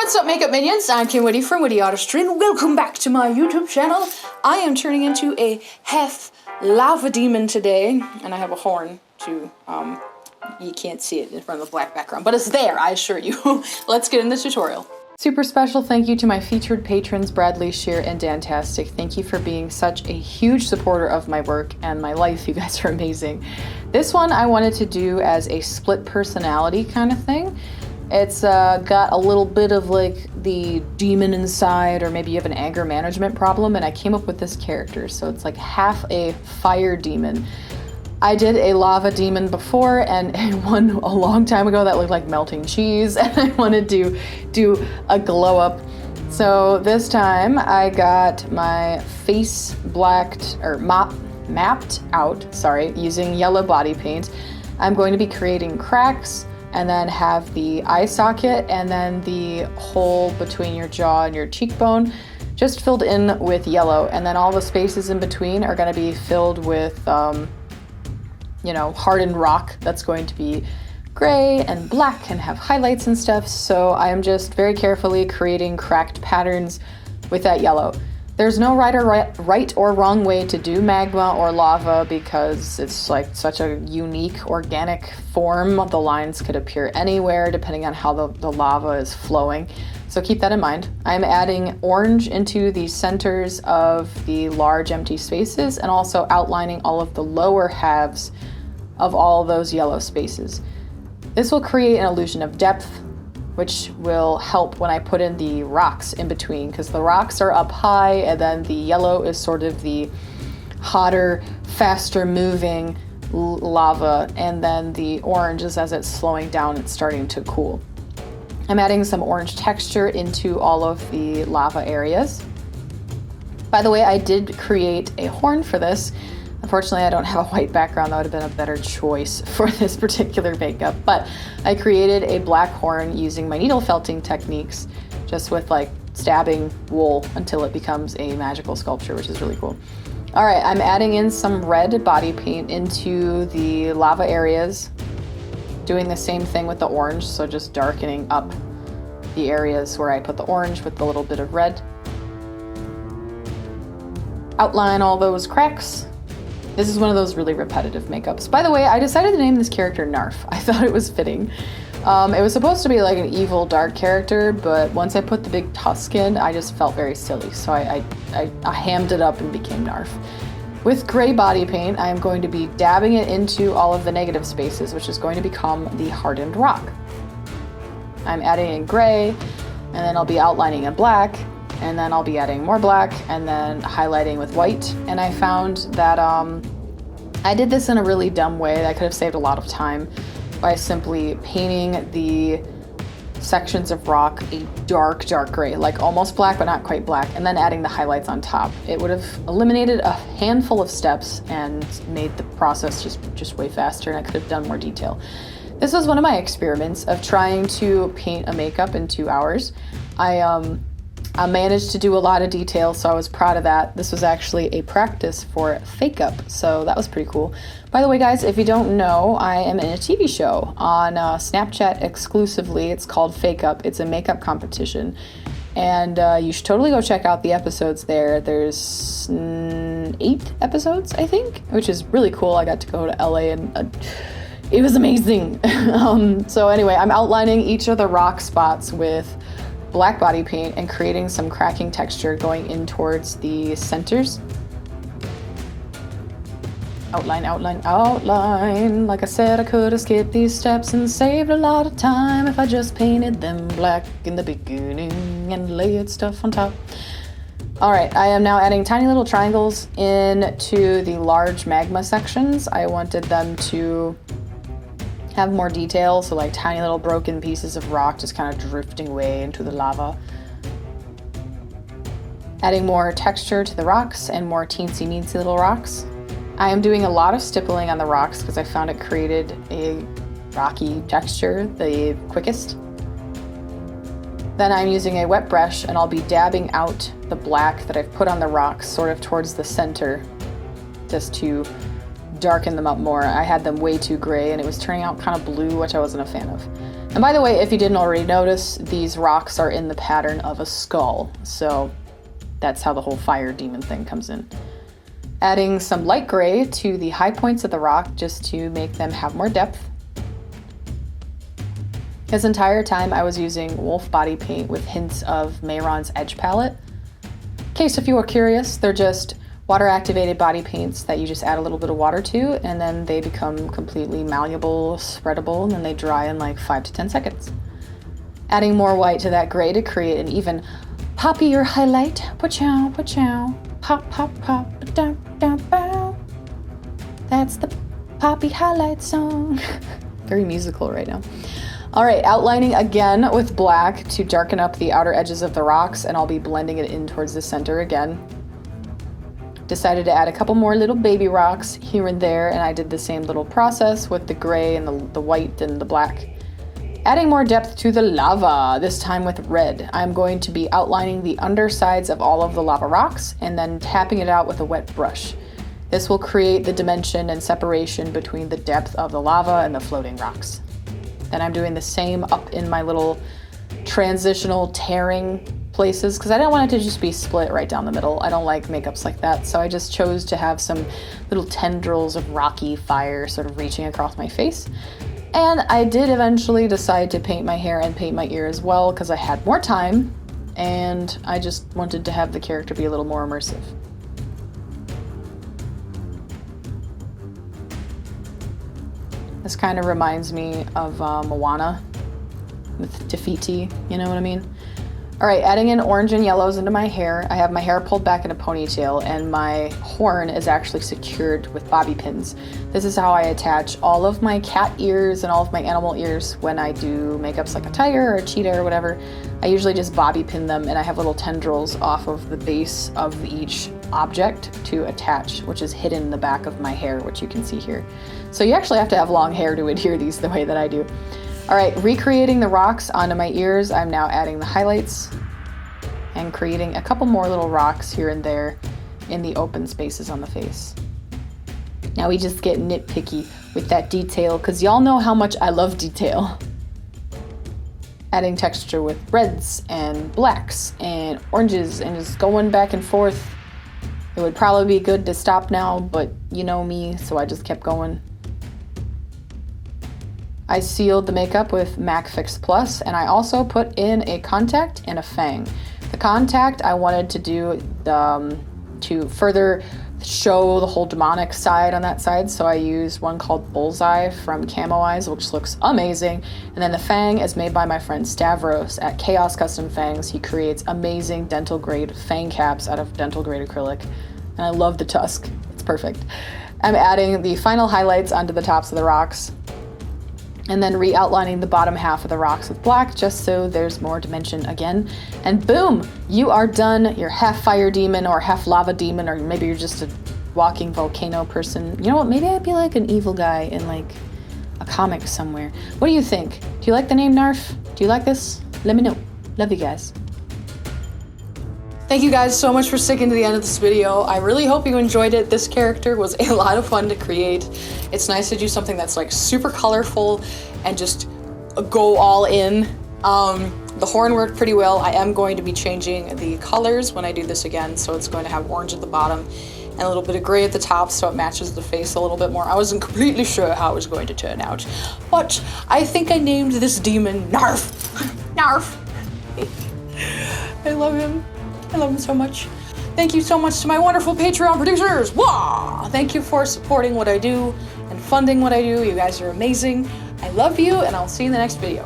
What's up, makeup minions? I'm Kim Witte from WitteArtistry, and welcome back to my YouTube channel. I am turning into a half lava demon today, and I have a horn too. You can't see it in front of the black background, but it's there, I assure you. Let's get in the tutorial. Super special thank you to my featured patrons, Bradley, Sheer, and Dantastic. Thank you for being such a huge supporter of my work and my life. You guys are amazing. This one I wanted to do as a split personality kind of thing. It's got a little bit of like the demon inside, or maybe you have an anger management problem, and I came up with this character. So it's like half a fire demon. I did a lava demon before, and one a long time ago that looked like melting cheese, and I wanted to do a glow up. So this time I got my face blacked, or mapped out, sorry, using yellow body paint. I'm going to be creating cracks, and then have the eye socket and then the hole between your jaw and your cheekbone just filled in with yellow, and then all the spaces in between are going to be filled with you know, hardened rock that's going to be gray and black and have highlights and stuff. So I am just very carefully creating cracked patterns with that yellow. There's no right or wrong way to do magma or lava because it's like such a unique organic form. The lines could appear anywhere depending on how the lava is flowing. So keep that in mind. I'm adding orange into the centers of the large empty spaces and also outlining all of the lower halves of all those yellow spaces. This will create an illusion of depth, which will help when I put in the rocks in between, because the rocks are up high and then the yellow is sort of the hotter, faster moving lava, and then the orange is as it's slowing down, it's starting to cool. I'm adding some orange texture into all of the lava areas. By the way, I did create a horn for this. Unfortunately, I don't have a white background. That would have been a better choice for this particular makeup, but I created a black horn using my needle felting techniques, just with like stabbing wool until it becomes a magical sculpture, which is really cool. All right, I'm adding in some red body paint into the lava areas, doing the same thing with the orange, so just darkening up the areas where I put the orange with a little bit of red. Outline all those cracks. This is one of those really repetitive makeups. By the way, I decided to name this character Narf. I thought it was fitting. It was supposed to be like an evil, dark character, but once I put the big tusk in, I just felt very silly. So I hammed it up and became Narf. With gray body paint, I am going to be dabbing it into all of the negative spaces, which is going to become the hardened rock. I'm adding in gray, and then I'll be outlining in black, and then I'll be adding more black and then highlighting with white. And I found that I did this in a really dumb way. I could have saved a lot of time by simply painting the sections of rock a dark gray, like almost black but not quite black, and then adding the highlights on top. It would have eliminated a handful of steps and made the process just way faster, and I could have done more detail. This was one of my experiments of trying to paint a makeup in 2 hours. I managed to do a lot of detail, so I was proud of that. This was actually a practice for Fake Up, so that was pretty cool. By the way, guys, if you don't know, I am in a TV show on Snapchat exclusively. It's called Fake Up. It's a makeup competition, and you should totally go check out the episodes there. There's 8 episodes, I think, which is really cool. I got to go to LA, and it was amazing. So anyway, I'm outlining each of the rock spots with black body paint and creating some cracking texture going in towards the centers. Outline. Like I said, I could have skipped these steps and saved a lot of time if I just painted them black in the beginning and layered stuff on top. All right, I am now adding tiny little triangles into the large magma sections. I wanted them to have more detail, so like tiny little broken pieces of rock just kind of drifting away into the lava. Adding more texture to the rocks and more teensy-meensy little rocks. I am doing a lot of stippling on the rocks because I found it created a rocky texture the quickest. Then I'm using a wet brush and I'll be dabbing out the black that I've put on the rocks sort of towards the center, just to darken them up more. I had them way too gray and it was turning out kind of blue, which I wasn't a fan of. And by the way, if you didn't already notice, these rocks are in the pattern of a skull. So that's how the whole fire demon thing comes in. Adding some light gray to the high points of the rock just to make them have more depth. This entire time I was using wolf body paint with hints of Mehron's Edge palette. In case if you were curious, they're just water activated body paints that you just add a little bit of water to, and then they become completely malleable, spreadable, and then they dry in like 5 to 10 seconds. Adding more white to that gray to create an even poppier highlight. Pachow, pachow, pop, pop, pop, da, da, bow. That's the poppy highlight song. Very musical right now. All right, outlining again with black to darken up the outer edges of the rocks, and I'll be blending it in towards the center again. Decided to add a couple more little baby rocks here and there, and I did the same little process with the gray and the white and the black. Adding more depth to the lava, this time with red. I'm going to be outlining the undersides of all of the lava rocks and then tapping it out with a wet brush. This will create the dimension and separation between the depth of the lava and the floating rocks. Then I'm doing the same up in my little transitional tearing places because I didn't want it to just be split right down the middle. I don't like makeups like that, so I just chose to have some little tendrils of rocky fire sort of reaching across my face. And I did eventually decide to paint my hair and paint my ear as well because I had more time and I just wanted to have the character be a little more immersive. This kind of reminds me of Moana with Tafiti, you know what I mean? All right, adding in orange and yellows into my hair. I have my hair pulled back in a ponytail and my horn is actually secured with bobby pins. This is how I attach all of my cat ears and all of my animal ears when I do makeups like a tiger or a cheetah or whatever. I usually just bobby pin them and I have little tendrils off of the base of each object to attach, which is hidden in the back of my hair, which you can see here. So you actually have to have long hair to adhere these the way that I do. All right, recreating the rocks onto my ears. I'm now adding the highlights and creating a couple more little rocks here and there in the open spaces on the face. Now we just get nitpicky with that detail because y'all know how much I love detail. Adding texture with reds and blacks and oranges and just going back and forth. It would probably be good to stop now, but you know me, so I just kept going. I sealed the makeup with MAC Fix Plus, and I also put in a contact and a fang. The contact I wanted to do to further show the whole demonic side on that side, so I used one called Bullseye from Camo Eyes, which looks amazing. And then the fang is made by my friend Stavros at Chaos Custom Fangs. He creates amazing dental grade fang caps out of dental grade acrylic, and I love the tusk. It's perfect. I'm adding the final highlights onto the tops of the rocks, and then re-outlining the bottom half of the rocks with black just so there's more dimension again. And boom, you are done. You're half fire demon or half lava demon, or maybe you're just a walking volcano person. You know what, maybe I'd be like an evil guy in like a comic somewhere. What do you think? Do you like the name Narf? Do you like this? Let me know. Love you guys. Thank you guys so much for sticking to the end of this video. I really hope you enjoyed it. This character was a lot of fun to create. It's nice to do something that's like super colorful and just go all in. The horn worked pretty well. I am going to be changing the colors when I do this again, so it's going to have orange at the bottom and a little bit of gray at the top so it matches the face a little bit more. I wasn't completely sure how it was going to turn out, but I think I named this demon Narf. Narf. I love him. I love him so much. Thank you so much to my wonderful Patreon producers. Wah! Thank you for supporting what I do and funding what I do. You guys are amazing. I love you, and I'll see you in the next video.